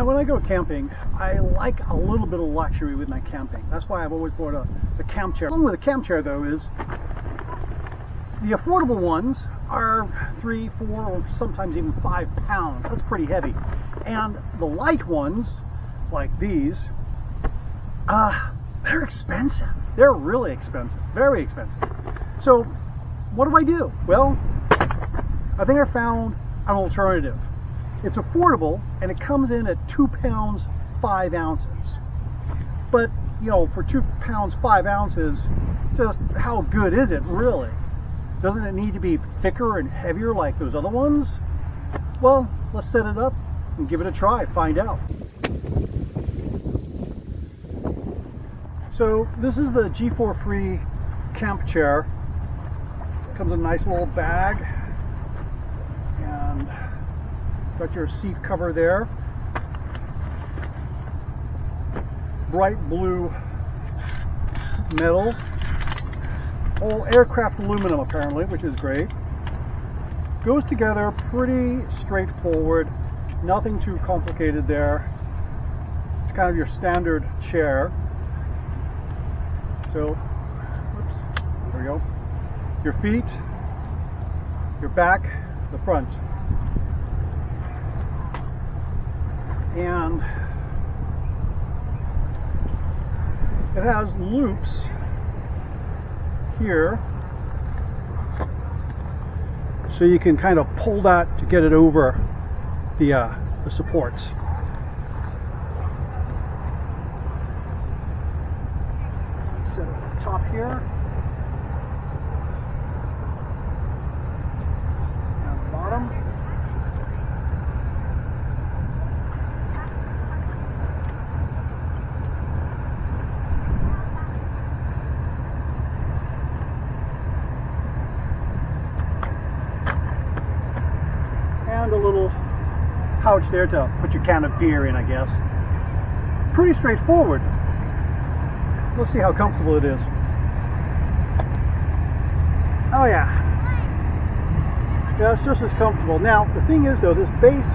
when I go camping, I like a little bit of luxury with my camping. That's why I've always bought a camp chair. The problem with a camp chair though is the affordable ones are 3, 4, or sometimes even 5 pounds. That's pretty heavy. And the light ones, like these, they're expensive. They're really expensive, very expensive. So what do? Well, I think I found an alternative. It's affordable and it comes in at 2 pounds 5 ounces. But you know, for 2 pounds 5 ounces, just how good is it really? Doesn't it need to be thicker and heavier like those other ones? Well, let's set it up and give it a try, find out. So this is the G4 Free camp chair. Comes in a nice little bag and got your seat cover there. Bright blue metal. All aircraft aluminum apparently, which is great. Goes together pretty straightforward. Nothing too complicated there. It's kind of your standard chair. So, oops, there we go. Your feet, your back, the front. And it has loops here, so you can kind of pull that to get it over the supports. Set it at the top here. And the bottom. And a little pouch there to put your can of beer in, I guess. Pretty straightforward. Let's see how comfortable it is. Oh yeah. Yeah, it's just as comfortable. Now, the thing is though, this base,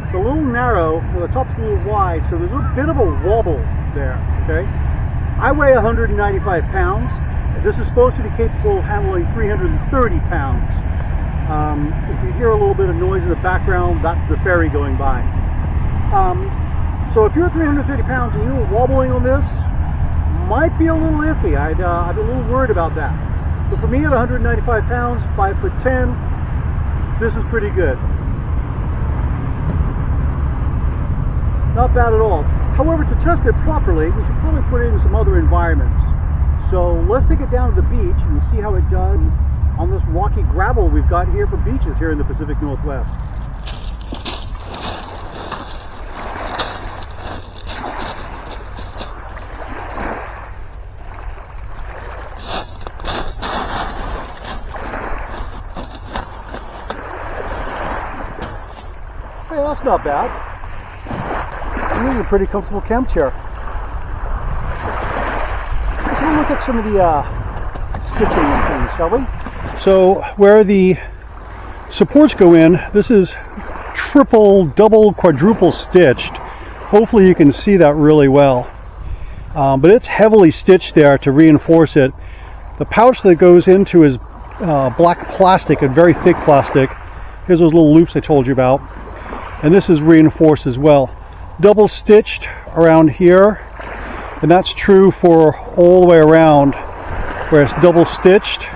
it's a little narrow, well, the top's a little wide, so there's a bit of a wobble there, okay? I weigh 195 pounds. This is supposed to be capable of handling 330 pounds. If you hear a little bit of noise in the background, that's the ferry going by. So if you're 330 pounds and you're wobbling on this, might be a little iffy. I'd be a little worried about that. But for me at 195 pounds, 5'10", this is pretty good. Not bad at all. However, to test it properly, we should probably put it in some other environments. So let's take it down to the beach and see how it does on this rocky gravel we've got here for beaches here in the Pacific Northwest. Hey, that's not bad. This is a pretty comfortable camp chair. Let's have a look at some of the stitching and things, shall we? So where the supports go in, this is triple, double, quadruple stitched. Hopefully you can see that really well. But it's heavily stitched there to reinforce it. The pouch that goes into is black plastic, and very thick plastic. Here's those little loops I told you about. And this is reinforced as well. Double stitched around here, and that's true for all the way around, where it's double stitched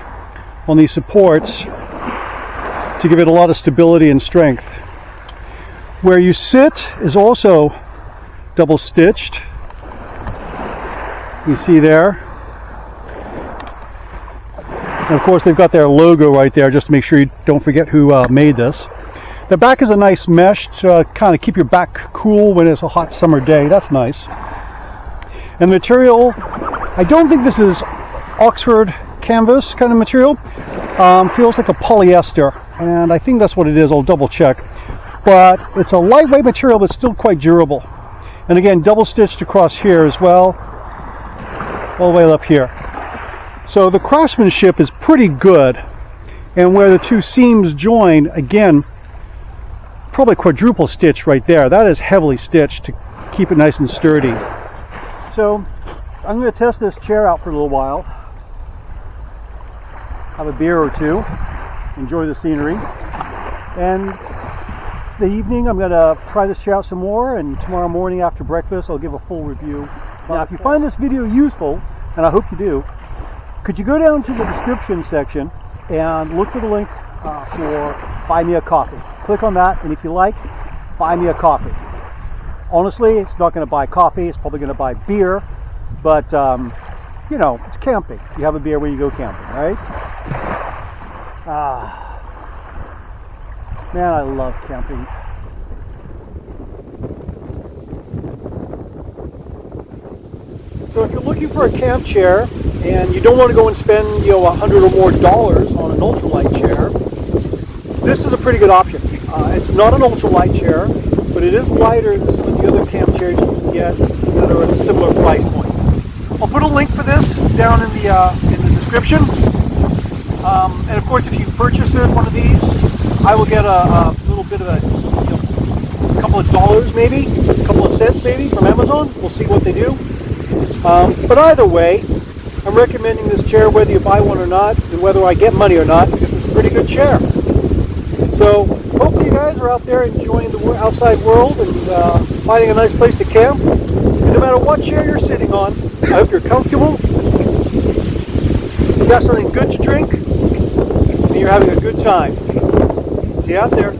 on these supports to give it a lot of stability and strength. Where you sit is also double stitched. You see there. And of course they've got their logo right there just to make sure you don't forget who made this. The back is a nice mesh to kind of keep your back cool when it's a hot summer day. That's nice. And the material, I don't think this is Oxford canvas kind of material. Feels like a polyester, and I think that's what it is. I'll double check. But it's a lightweight material, but still quite durable. And again, double stitched across here as well, all the way up here. So the craftsmanship is pretty good. And where the two seams join, again, probably quadruple stitch right there. That is heavily stitched to keep it nice and sturdy. So I'm going to test this chair out for a little while. Have a beer or two. Enjoy the scenery. And the evening I'm going to try this chair out some more, and tomorrow morning after breakfast I'll give a full review. Now if you find this video useful, and I hope you do, could you go down to the description section and look for the link for Buy Me a Coffee. Click on that, and if you like, buy me a coffee. Honestly, it's not going to buy coffee, it's probably going to buy beer, but you know, it's camping. You have a beer when you go camping, right? Man, I love camping. So if you're looking for a camp chair and you don't want to go and spend, you know, $100 or more on an ultralight chair, this is a pretty good option. It's not an ultralight chair, but it is lighter than some of the other camp chairs you can get that are at a similar price point. I'll put a link for this down in the description. And of course, if you purchase one of these, I will get a little bit of a couple of dollars maybe, a couple of cents maybe from Amazon. We'll see what they do. But either way, I'm recommending this chair whether you buy one or not, and whether I get money or not, because it's a pretty good chair. So hopefully you guys are out there enjoying the outside world and finding a nice place to camp. And no matter what chair you're sitting on, I hope you're comfortable, you got something good to drink, and you're having a good time. See you out there.